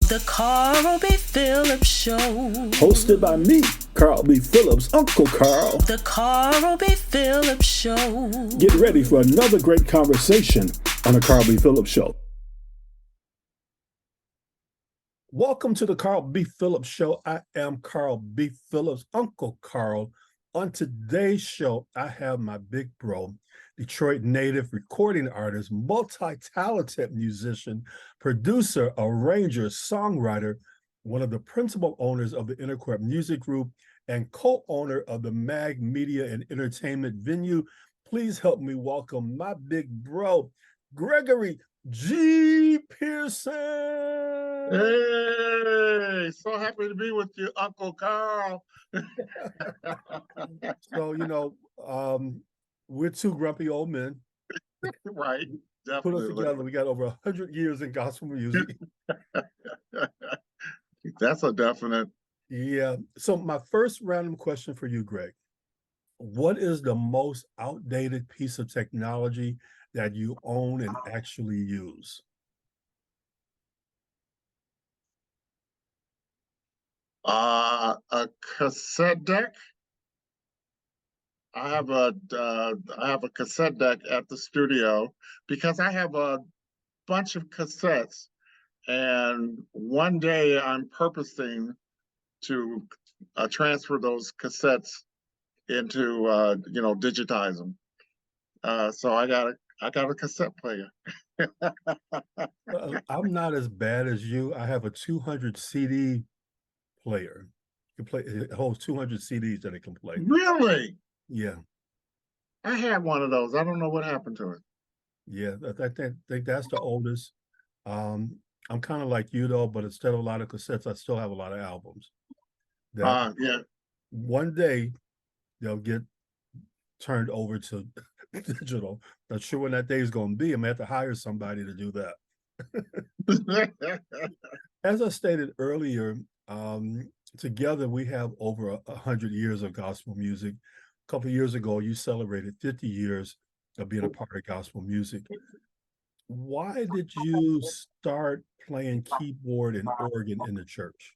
The Carl B. Phillips Show. Hosted by me, Carl B. Phillips, Uncle Carl. The Carl B. Phillips Show. Get ready for another great conversation on the Carl B. Phillips Show. Welcome to the Carl B. Phillips Show. I am Carl B. Phillips, Uncle Carl. On today's show, I have my big bro, Detroit native recording artist, multi-talented musician, producer, arranger, songwriter, one of the principal owners of the Intercorp Music Group, and co-owner of the MAG Media and Entertainment venue. Please help me welcome my big bro, Gregory G. Pearson. Hey, so happy to be with you, Uncle Carl. So, we're two grumpy old men. Right, Put us definitely. together. We got over 100 years in gospel music. That's a definite. Yeah. So my first random question for you, Greg. What is the most outdated piece of technology that you own and actually use? A cassette deck. I have a cassette deck at the studio because I have a bunch of cassettes, and one day I'm purposing to transfer those cassettes into digitize them. So I got a cassette player. I'm not as bad as you. I have a 200 CD player. It holds 200 CDs that it can play. Really? Yeah. I had one of those. I don't know what happened to it. Yeah, I think that's the oldest. I'm kind of like you though, but instead of a lot of cassettes, I still have a lot of albums. That Yeah. one day they'll get turned over to digital. Not sure when that day is going to be. I'm going to have to hire somebody to do that. As I stated earlier, together we have over 100 years of gospel music. A couple of years ago, you celebrated 50 years of being a part of gospel music. Why did you start playing keyboard and organ in the church?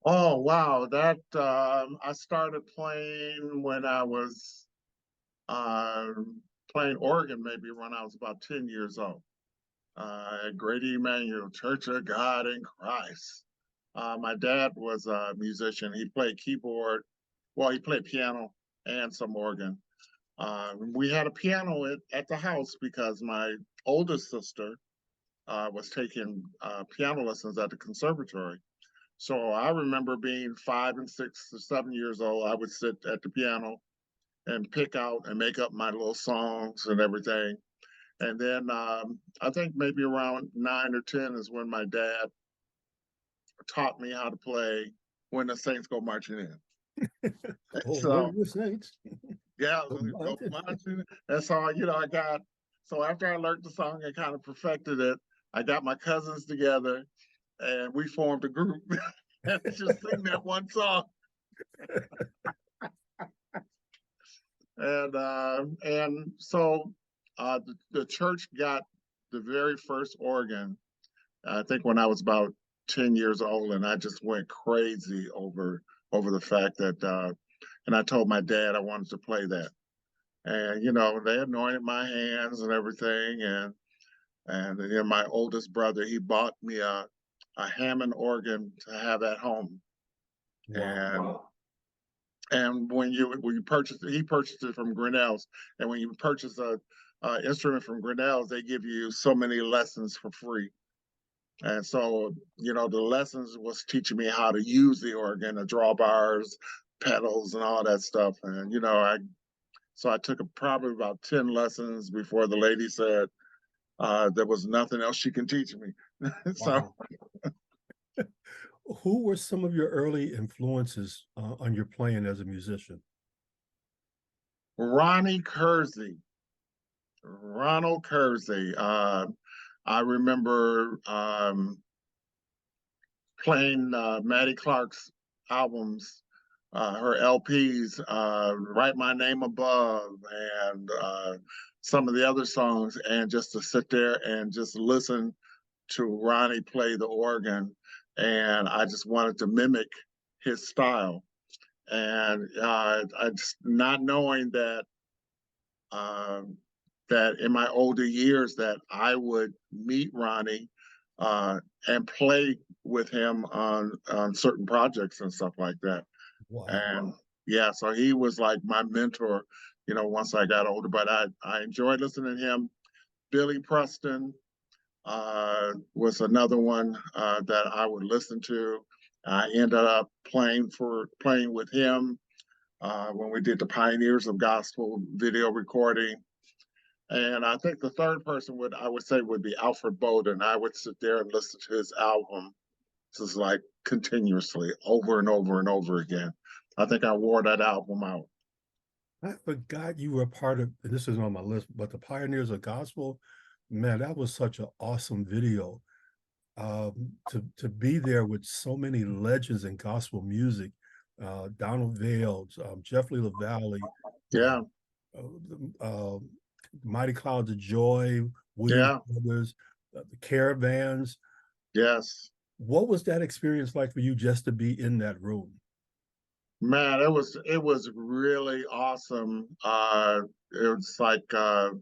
Oh, wow. That I started playing when I was playing organ maybe when I was about 10 years old. At Grady Emmanuel Church of God in Christ. My dad was a musician. He played keyboard. Well, he played piano and some organ. We had a piano at the house because my oldest sister was taking piano lessons at the conservatory. So I remember being 5 and 6 or 7 years old. I would sit at the piano and pick out and make up my little songs and everything. And then I think maybe around 9 or 10 is when my dad taught me how to play When the Saints Go Marching In. So, the Saints. Yeah, go marching. And so, so after I learned the song and kind of perfected it, I got my cousins together and we formed a group and just sing that one song. And so the church got the very first organ, I think when I was about 10 years old, and I just went crazy over the fact that, and I told my dad I wanted to play that. And, they anointed my hands and everything. And then my oldest brother, he bought me a Hammond organ to have at home. Wow. And when you purchase it, he purchased it from Grinnell's. And when you purchase a instrument from Grinnell's, they give you so many lessons for free. And so, the lessons was teaching me how to use the organ, the drawbars, pedals, and all that stuff. And, so I took probably about 10 lessons before the lady said there was nothing else she can teach me. So. Who were some of your early influences on your playing as a musician? Ronald Kersey. I remember playing Maddie Clark's albums, her LPs, Write My Name Above, and some of the other songs, and just to sit there and just listen to Ronnie play the organ, and I just wanted to mimic his style. And I just not knowing that that in my older years that I would meet Ronnie and play with him on certain projects and stuff like that. Wow. And yeah, so he was like my mentor, once I got older. But I enjoyed listening to him. Billy Preston was another one that I would listen to. I ended up playing with him when we did the Pioneers of Gospel video recording. And I think the third person I would say would be Alfred Bowden. I would sit there and listen to his album just like continuously over and over and over again. I think I wore that album out. I forgot you were part of, and this is on my list, but the Pioneers of Gospel, man, that was such an awesome video. To be there with so many legends in gospel music, Donald Vales, Jeff Lee LaValle, Yeah, Mighty Clouds of Joy, Williams Brothers, the Caravans. yes. What was that experience like for you just to be in that room? Man, it was really awesome. It was like the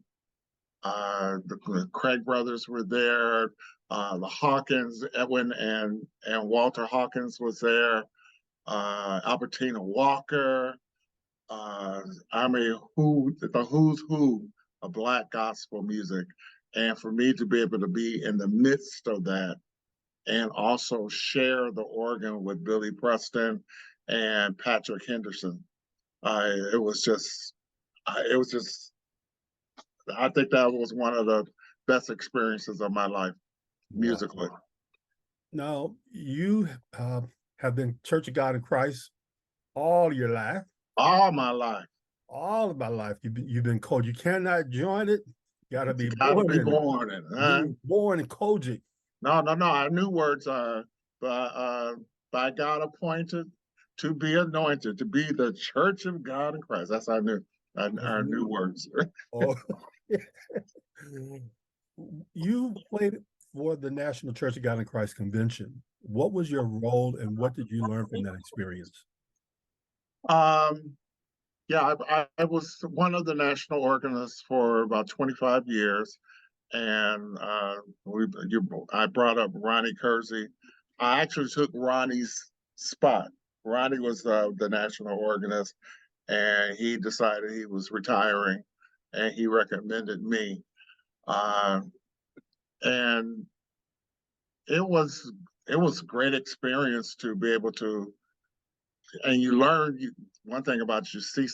Craig brothers were there, the Hawkins, Edwin and Walter Hawkins was there, Albertina Walker. I mean, the who's who of Black gospel music, and for me to be able to be in the midst of that and also share the organ with Billy Preston and Patrick Henderson. It was just, I think that was one of the best experiences of my life, musically. Wow. Now, you have been Church of God in Christ all your life. All my life. All of my life, you've been called. You cannot join it. You gotta be born in it. You were born in Kojic. No. Our new words are by God appointed, to be anointed, to be the Church of God in Christ. That's our new words. Oh. You played for the National Church of God in Christ Convention. What was your role and what did you learn from that experience? Yeah, I was one of the national organists for about 25 years. And I brought up Ronnie Kersey. I actually took Ronnie's spot. Ronnie was the national organist, and he decided he was retiring, and he recommended me. And it was a great experience to be able to, and you learn one thing about you see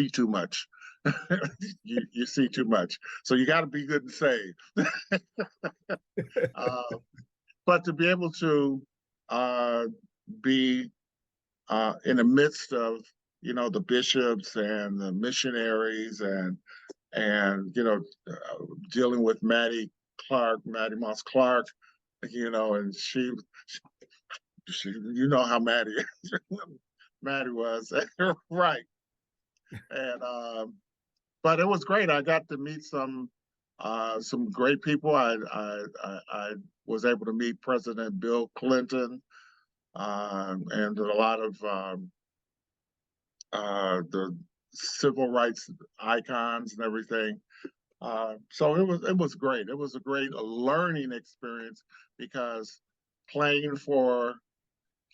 too much. you see too much, so you got to be good and save. But to be able to be in the midst of the bishops and the missionaries and dealing with Maddie Moss Clark, and she how Maddie Maddie was right. And but it was great. I got to meet some great people. I was able to meet President Bill Clinton and a lot of the civil rights icons and everything. So it was great. It was a great learning experience because playing for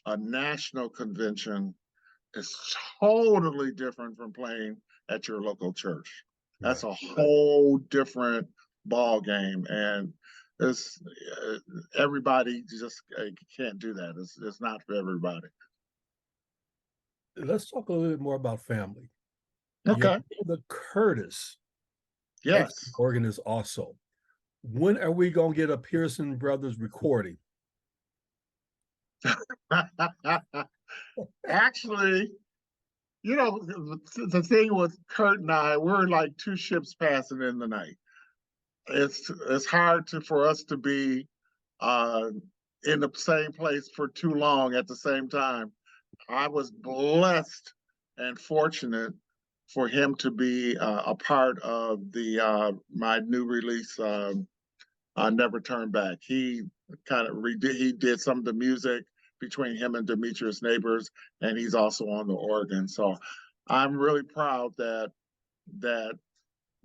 a national convention is totally different from playing at your local church. That's a whole different ball game, and it's everybody just can't do that. It's not for everybody. Let's talk a little bit more about family. Okay. The Curtis, yes, organist also. When are we gonna get a Pearson Brothers recording? Actually, the thing with Kurt and I, we're like two ships passing in the night. It's hard for us to be in the same place for too long at the same time. I was blessed and fortunate for him to be a part of my new release, Never Turn Back. He kind of redid. He did some of the music between him and Demetrius Neighbors, and he's also on the organ. So I'm really proud that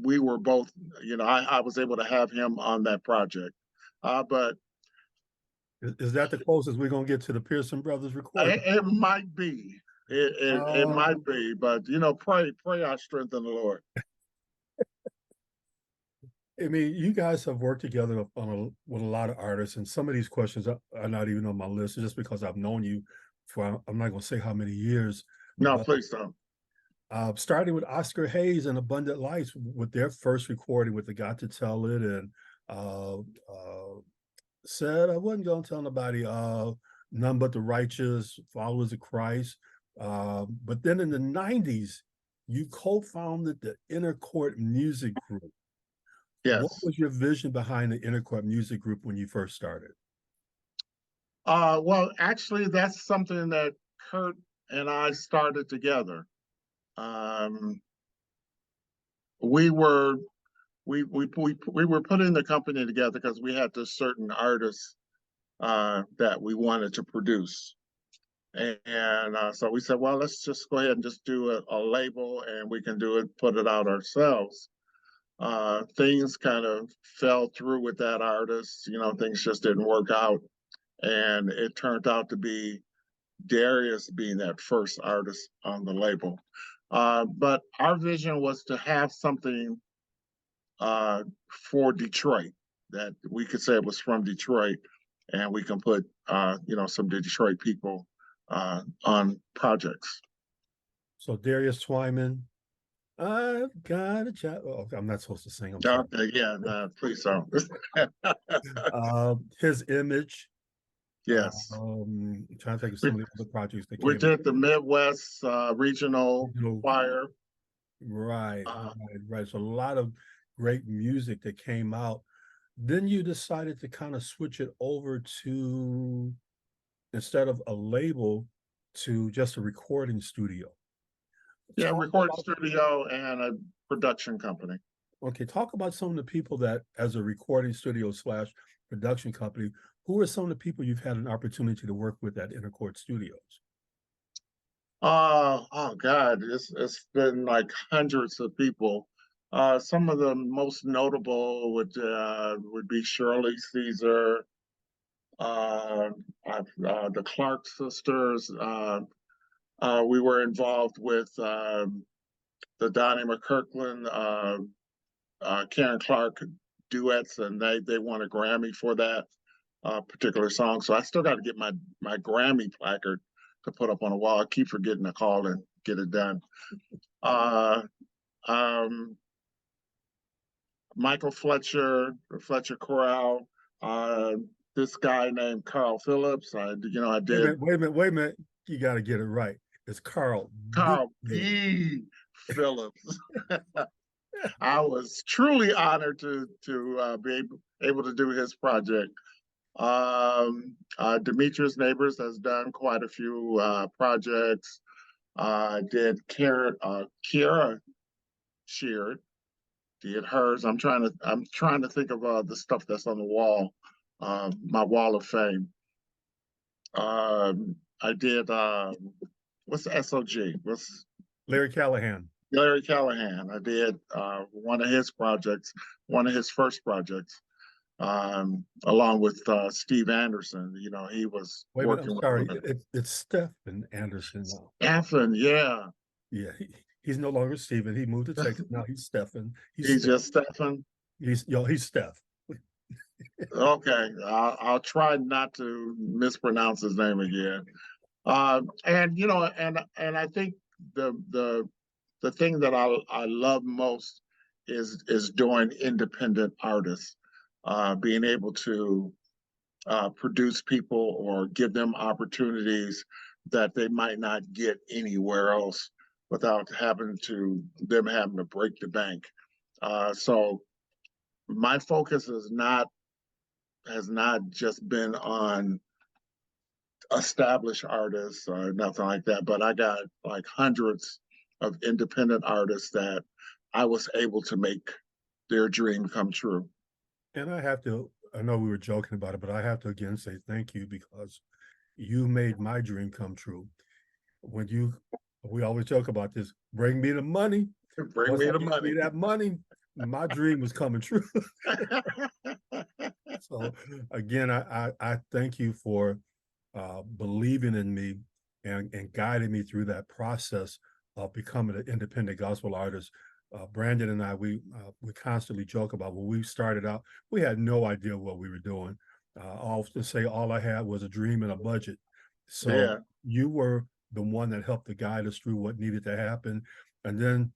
we were both, I was able to have him on that project. But Is that the closest we're gonna get to the Pearson brothers recording? it might be. It might be, but pray our strength in the Lord. I mean, you guys have worked together with a lot of artists, and some of these questions are not even on my list just because I've known you for, I'm not going to say how many years. No, but, please don't. starting with Oscar Hayes and Abundant Lights with their first recording with the Got to Tell It, and said I wasn't going to tell nobody, None But the Righteous, Followers of Christ. But then in the 90s, you co-founded the Inner Court Music Group. Yes. What was your vision behind the Inner Court Music Group when you first started? Well, actually, that's something that Kurt and I started together. We were putting the company together because we had this certain artists that we wanted to produce, and so we said, well, let's just go ahead and just do a label, and we can put it out ourselves. Things kind of fell through with that artist. Things just didn't work out. And it turned out to be Darius being that first artist on the label. But our vision was to have something for Detroit that we could say it was from Detroit, and we can put, some Detroit people on projects. So Darius Twyman, I've got a job. Oh, I'm not supposed to sing. I'm sorry. Yeah, no, please don't. His Image. Yes. I'm trying to think of some of the other projects that We came. did the Midwest Regional Choir. Right. So a lot of great music that came out. Then you decided to kind of switch it over to, instead of a label, to just a recording studio. Yeah, recording studio and a production company. Okay, talk about some of the people that, as a recording studio / production company, who are some of the people you've had an opportunity to work with at Inner Court Studios? Oh God, it's been like hundreds of people. Some of the most notable would be Shirley Caesar, the Clark sisters. We were involved with the Donnie McKirkland, Karen Clark duets, and they won a Grammy for that particular song. So I still got to get my Grammy placard to put up on a wall. I keep forgetting to call and get it done. Michael Fletcher Chorale, this guy named Carl Phillips. I did. Wait a minute. You got to get it right. It's Carl B. Phillips. I was truly honored to be able to do his project. Demetrius Neighbors has done quite a few projects. Did Kiera Sheard did hers. I'm trying to think of the stuff that's on the wall, my wall of fame. I did what's SOG? What's Larry Callahan? Larry Callahan. I did one of his projects, one of his first projects. Along with Steve Anderson. He was working with it's Stephen Anderson now. Stephen, yeah. Yeah, he's no longer Stephen. He moved to Texas. Now he's Stephen. He's just Stephen? He's Steph. Okay, I'll try not to mispronounce his name again. And I think the thing that I love most is doing independent artists. Being able to produce people or give them opportunities that they might not get anywhere else without having to break the bank. So my focus has not just been on established artists or nothing like that, but I got like hundreds of independent artists that I was able to make their dream come true. And I have to I know we were joking about it, but I have to again say thank you because you made my dream come true. When we always joke about this, bring me the money. Bring Once me I the get me money. that money, my dream was coming true. So again, I thank you for believing in me and guiding me through that process of becoming an independent gospel artist. Brandon and I, we constantly joke about when we started out, we had no idea what we were doing. I often say all I had was a dream and a budget. So Yeah. you were the one that helped to guide us through what needed to happen. And then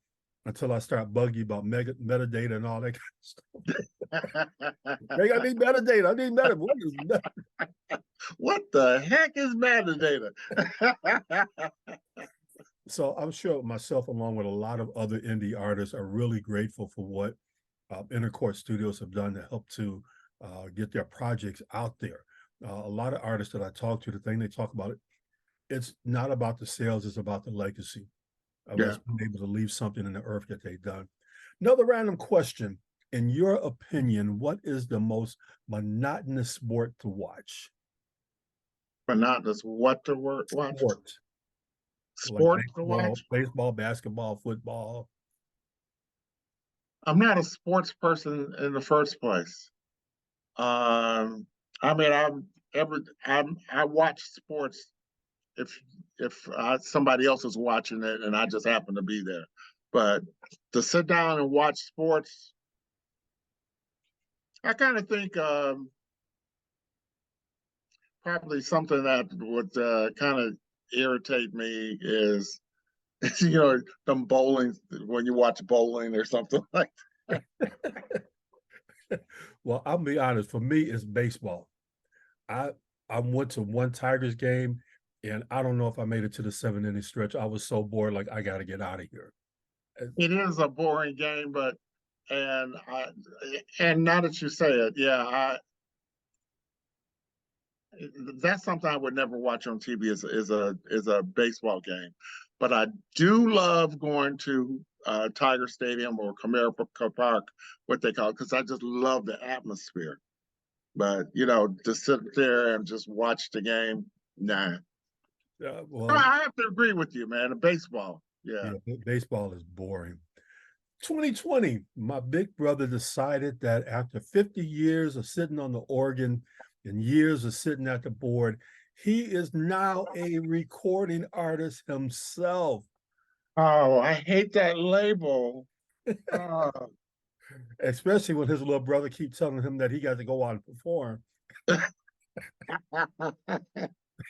until I start bugging you about metadata and all that kind of stuff. Hey, I need metadata. I need metadata. What is that? What the heck is metadata? So I'm sure myself, along with a lot of other indie artists, are really grateful for what Intercourt Studios have done to help to get their projects out there. A lot of artists that I talk to, the thing they talk about, it's not about the sales, it's about the legacy of Yeah. us being able to leave something in the earth that they've done. Another random question. In your opinion, what is the most monotonous sport to watch? Monotonous what to watch? Sport. Like Sport to watch? baseball, basketball, football. I'm not a sports person in the first place. I mean, I watch sports if somebody else is watching it and I just happen to be there. But to sit down and watch sports, I kind of think probably something that would kind of irritate me is them bowling when you watch bowling or something like that. Well, I'll be honest. For me, it's baseball. I I went to one Tigers game, and I don't know if I made it to the 7 inning stretch. I was so bored, like I got to get out of here. It is a boring game, but and I and now that you say it, yeah, that's something I would never watch on TV is a baseball game. But I do love going to Tiger Stadium or Comerica Park, what they call it, because I just love the atmosphere. But to sit there and just watch the game, nah. Well, I have to agree with you, man. The baseball, yeah. yeah, baseball is boring. 2020, my big brother decided that after 50 years of sitting on the organ and years of sitting at the board, he is now a recording artist himself. Oh, I hate that label. Uh, Especially when his little brother keeps telling him that he got to go out and perform.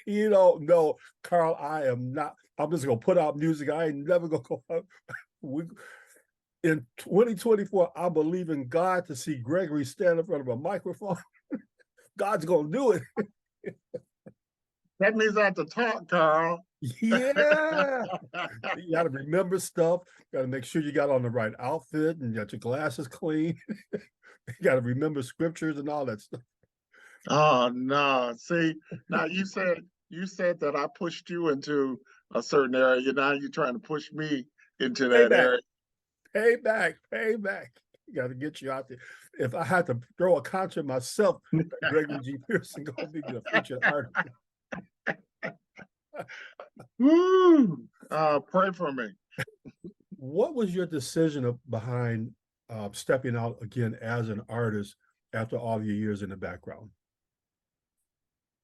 You don't know, Carl, I am not, I'm just gonna put out music. I ain't never gonna go out. We, in 2024, I believe in God to see Gregory stand in front of a microphone. God's gonna do it. that means I have to talk, Carl. Yeah. You gotta remember stuff. You gotta make sure you got on the right outfit and you got your glasses clean. You gotta remember scriptures and all that stuff. Oh no. See, now you said that I pushed you into a certain area. Now you're trying to push me into that Payback, area. payback, payback. You gotta get you out there. If I had to throw a concert myself, Gregory G. Pearson gonna be the featured artist. Woo! Pray for me. What was your decision behind stepping out again as an artist after all your years in the background?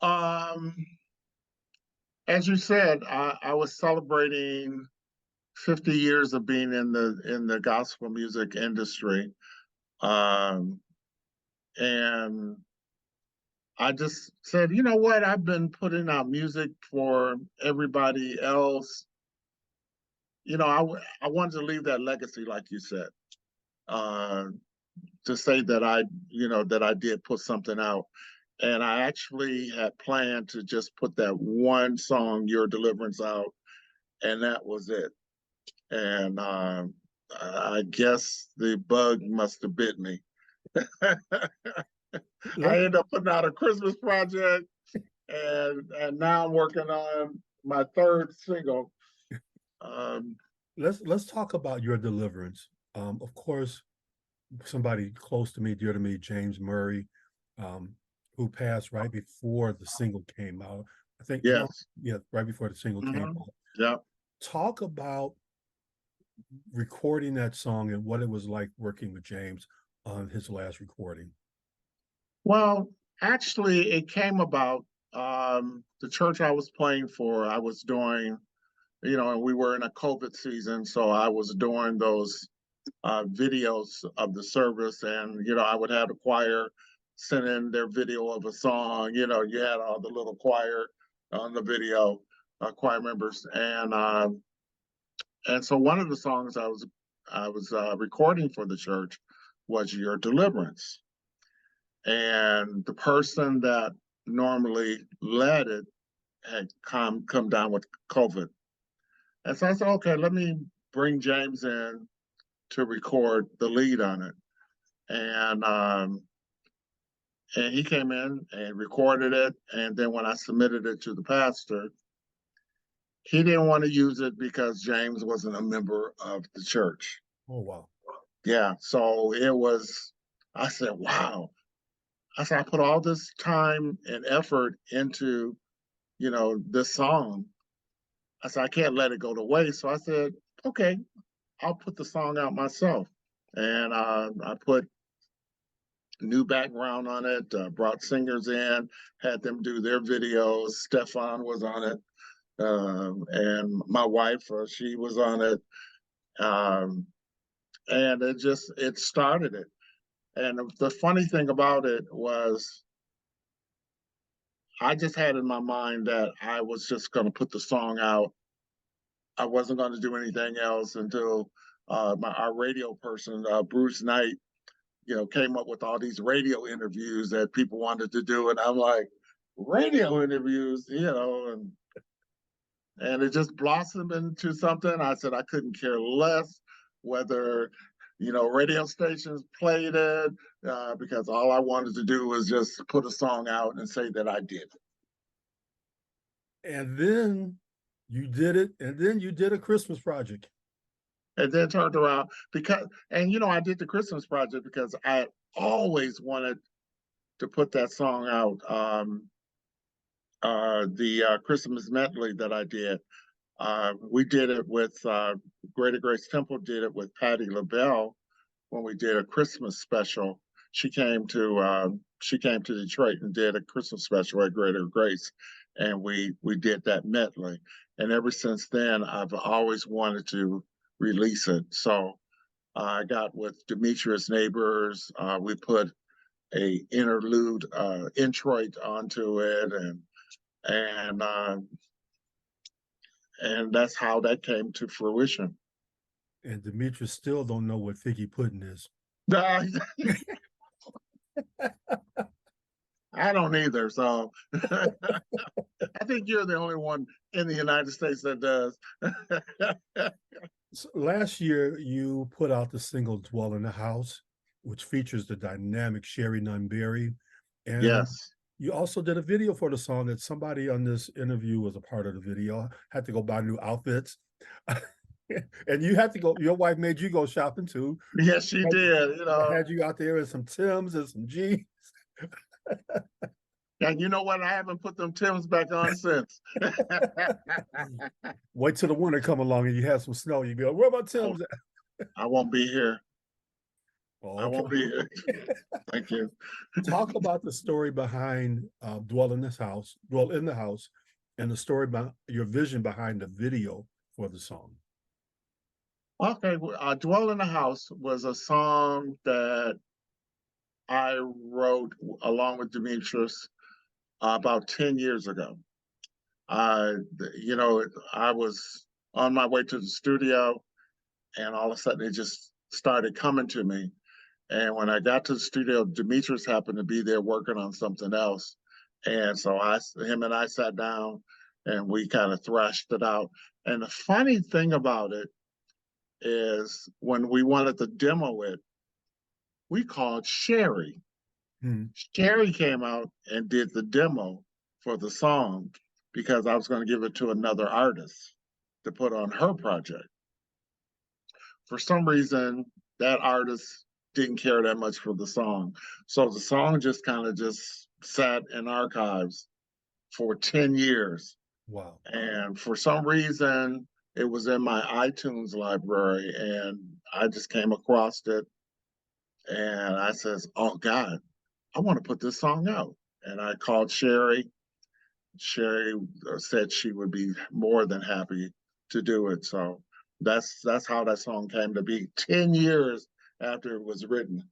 Um, as you said, I was celebrating 50 years of being in the gospel music industry. Um, and I just said, you know what? I've been putting out music for everybody else. I wanted to leave that legacy, like you said, uh, to say that I did put something out. And I actually had planned to just put that one song, Your Deliverance, out, and that was it. And I guess the bug must have bit me. I ended up putting out a Christmas project, and now I'm working on my third single. Um, Let's talk about your deliverance. Of course, somebody close to me, dear to me, James Murray, um, who passed right before the single came out. I think, no, Yes. yeah, right before the single came Mhm. out. Yeah. Talk about recording that song and what it was like working with James on his last recording. Well, actually, it came about the church I was playing for. I was doing, and we were in a COVID season, so I was doing those videos of the service, and I would have the choir send in their video of a song. You had all the little choir on the video, choir members, and so one of the songs I was recording for the church was "Your Deliverance," and the person that normally led it had come down with COVID, and so I said, okay, let me bring James in to record the lead on it. And he came in and recorded it. And then when I submitted it to the pastor, he didn't want to use it because James wasn't a member of the church. Oh, wow. Yeah. So it was, I said, wow. I said, I put all this time and effort into, this song. I said, I can't let it go to waste. So I said, okay, I'll put the song out myself. And I put new background on it, brought singers in, had them do their videos. Stefan was on it, and my wife, she was on it. Um, and it started it. And the funny thing about it was, I just had in my mind that I was just going to put the song out. I wasn't going to do anything else until our radio person, Bruce Knight, came up with all these radio interviews that people wanted to do. And I'm like, radio interviews, and it just blossomed into something. I said I couldn't care less whether, radio stations played it, because all I wanted to do was just put a song out and say that I did. And then you did it, and then you did a Christmas project. And then turned around I did the Christmas project because I always wanted to put that song out. The Christmas medley that I did, we did it with Greater Grace Temple did it with Patti LaBelle when we did a Christmas special. She came to Detroit and did a Christmas special at Greater Grace, and we did that medley. And ever since then, I've always wanted to release it. So I got with Demetrius Neighbors. We put a interlude introit onto it, and and that's how that came to fruition. And Demetrius still don't know what figgy pudding is. I don't either. So I think you're the only one in the United States that does. So last year, you put out the single "Dwell in the House," which features the dynamic Sherry Nunberry. And Yes. you also did a video for the song that somebody on this interview was a part of the video. Had to go buy new outfits. And you had to go, your wife made you go shopping too. Yes, she did. Had you out there in some Timbs and some jeans. And you know what? I haven't put them Timbs back on since. Wait till the winter come along and you have some snow. You go, where my Timbs at? I won't be here. Oh, I won't be here. Thank you. Talk about the story behind Dwell in the House, and the story about your vision behind the video for the song. Okay, Dwell in the House was a song that I wrote along with Demetrius about 10 years ago. I was on my way to the studio, and all of a sudden it just started coming to me. And when I got to the studio, Demetrius happened to be there working on something else. And so him and I sat down and we kind of thrashed it out. And the funny thing about it is when we wanted to demo it, we called Sherry. Sherry came out and did the demo for the song because I was going to give it to another artist to put on her project. For some reason, that artist didn't care that much for the song. So the song just kind of just sat in archives for 10 years. Wow. And for some reason, it was in my iTunes library, and I just came across it. And I says, "Oh God, I want to put this song out." And I called Sherry. Sherry said she would be more than happy to do it. So that's how that song came to be 10 years after it was written.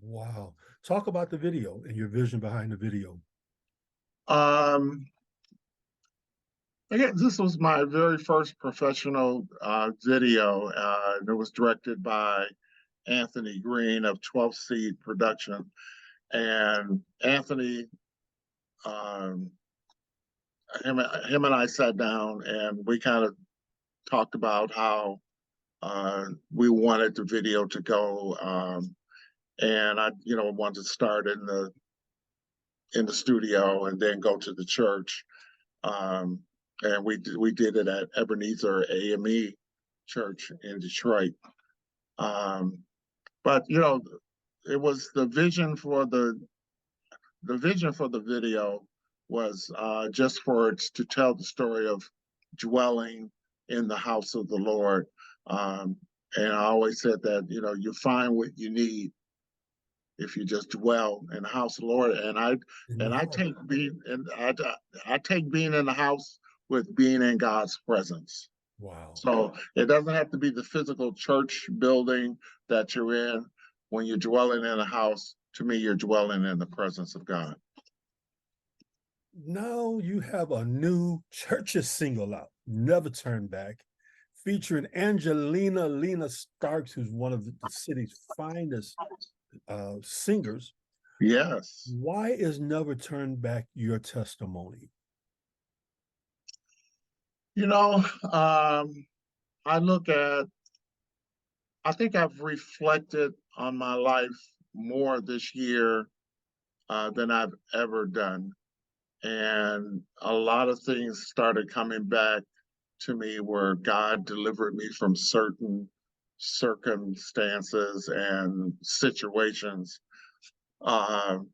Wow. Talk about the video and your vision behind the video. Um, Again, this was my very first professional video. It was directed by Anthony Green of 12 Seed Production. And Anthony, um, him and I sat down and we kind of talked about how we wanted the video to go. And I, wanted to start in the studio and then go to the church. Um, and we did it at Ebenezer AME Church in Detroit. But it was the vision for the video was just for it to tell the story of dwelling in the house of the Lord. And I always said that you find what you need if you just dwell in the house of the Lord. And I take being in the house with being in God's presence. Wow. So it doesn't have to be the physical church building that you're in. When you're dwelling in a house, to me, you're dwelling in the presence of God. Now you have a new Churches single out, Never Turn Back, featuring Angelina Lena Starks, who's one of the city's finest singers. Yes. Why is Never Turn Back your testimony? I think I've reflected on my life more this year than I've ever done. And a lot of things started coming back to me where God delivered me from certain circumstances and situations. And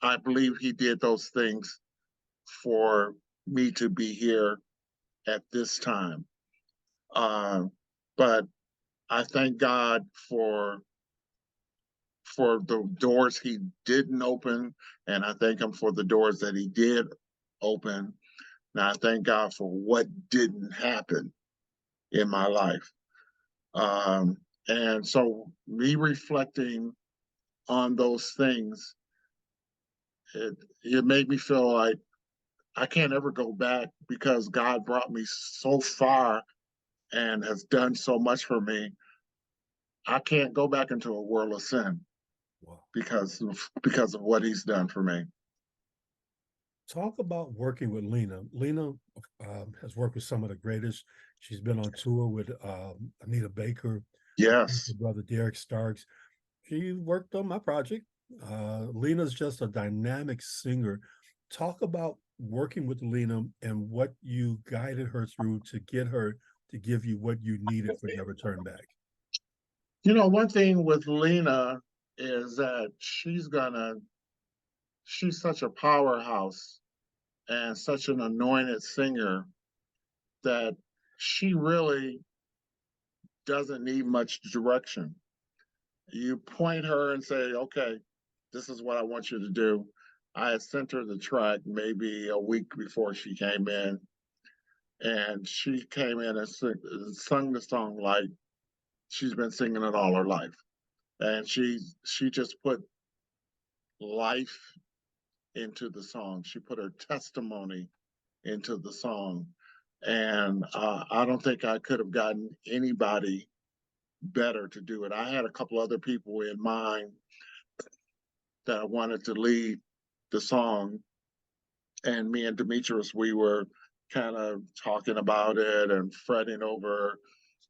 I believe he did those things for me to be here at this time. But I thank God for the doors he didn't open, and I thank him for the doors that he did open. And I thank God for what didn't happen in my life. And so me reflecting on those things, it made me feel like I can't ever go back because God brought me so far and has done so much for me. I can't go back into a world of sin. Wow. because of what he's done for me. Talk about working with Lena. Lena has worked with some of the greatest. She's been on tour with Anita Baker. Yes. Her brother Derek Starks. She worked on my project. Lena's just a dynamic singer. Talk about working with Lena and what you guided her through to get her to give you what you needed for Never Turn Back. One thing with Lena is that she's such a powerhouse and such an anointed singer that she really doesn't need much direction. You point her and say, okay, this is what I want you to do. I had sent her the track maybe a week before she came in, and she came in and sung the song like she's been singing it all her life. And she just put life into the song. She put her testimony into the song. And I don't think I could have gotten anybody better to do it. I had a couple other people in mind that I wanted to lead the song. And me and Demetrius, we were kind of talking about it and fretting over,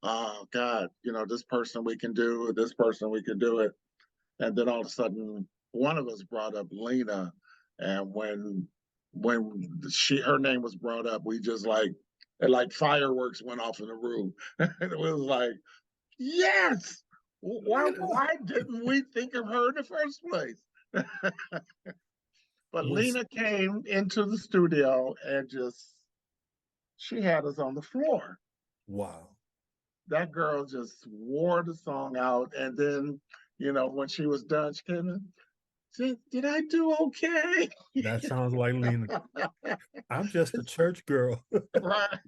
oh God, this person we can do, this person we can do it. And then all of a sudden, one of us brought up Lena. And when her name was brought up, we just like fireworks went off in the room. And it was like, Yes. Why didn't we think of her in the first place? But Lena came into the studio and she had us on the floor. Wow. That girl just wore the song out. And then, when she was done, she came in, said, "Did I do okay?" That sounds like Lena. I'm just a church girl. Right.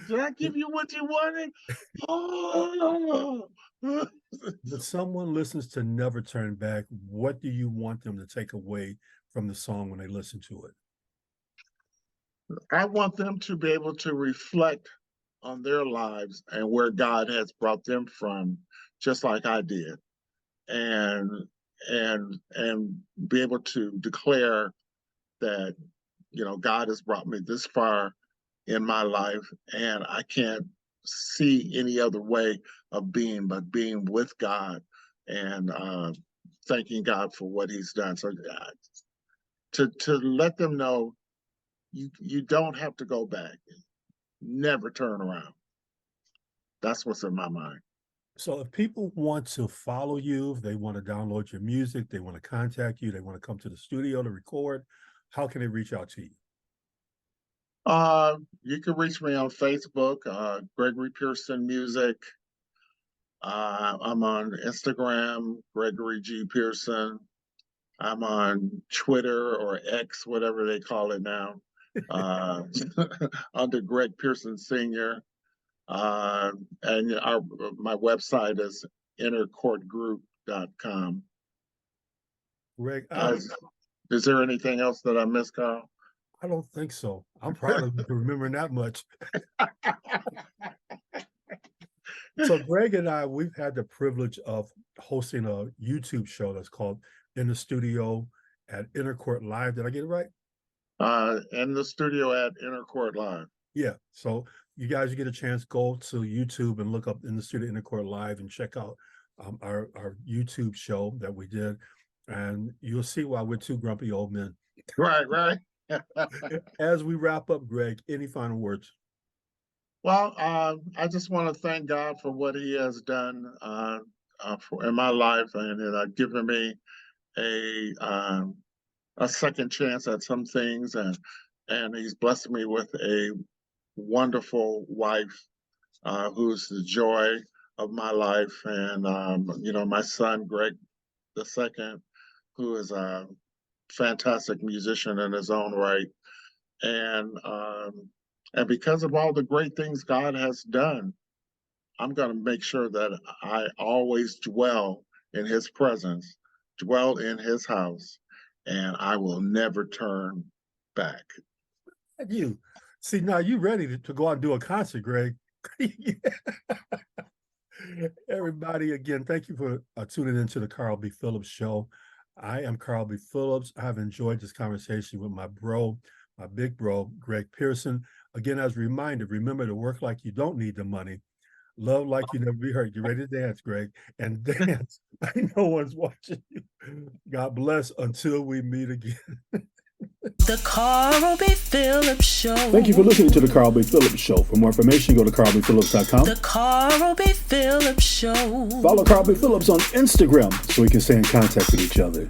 Did I give you what you wanted? Oh. When someone listens to Never Turn Back, what do you want them to take away from the song when they listen to it? I want them to be able to reflect on their lives and where God has brought them from, just like I did, and be able to declare that God has brought me this far in my life, and I can't see any other way of being but being with God and thanking God for what He's done. So to let them know you don't have to go back. Never turn around. That's what's in my mind. So if people want to follow you, if they want to download your music, they want to contact you, they want to come to the studio to record, how can they reach out to you? You can reach me on Facebook, Gregory Pearson Music. I'm on Instagram, Gregory G Pearson. I'm on Twitter or X, whatever they call it now, under Greg Pearson Sr. And my website is innercourtgroup.com. Greg, is there anything else that I missed, Carl? I don't think so. I'm probably remembering that much. So Greg and I, we've had the privilege of hosting a YouTube show that's called In the Studio at Inner Court Live. Did I get it right? In the studio at Inner Court Live. Yeah. So you guys get a chance, go to YouTube and look up In the Studio Inner Court Live and check out our YouTube show that we did. And you'll see why we're two grumpy old men. Right. As we wrap up, Greg, any final words? Well, I just want to thank God for what He has done in my life, and given me a second chance at some things, and He's blessed me with a wonderful wife who's the joy of my life, and my son Greg II, who is a fantastic musician in his own right, and because of all the great things God has done, I'm going to make sure that I always dwell in His presence, dwell in His house, and I will never turn back. You see, now you're ready to go out and do a concert, Greg. Everybody, again, thank you for tuning into the Carl B. Phillips Show. I am Carl B. Phillips. I've enjoyed this conversation with my big bro, Greg Pearson. Again, as a reminder, remember to work like you don't need the money. Love like you never be hurt. You ready to dance, Greg? And dance like no one's watching you. God bless until we meet again. The Carl B. Phillips Show. Thank you for listening to the Carl B. Phillips Show. For more information, go to carlbphillips.com. The Carl B. Phillips Show. Follow Carl B. Phillips on Instagram so we can stay in contact with each other.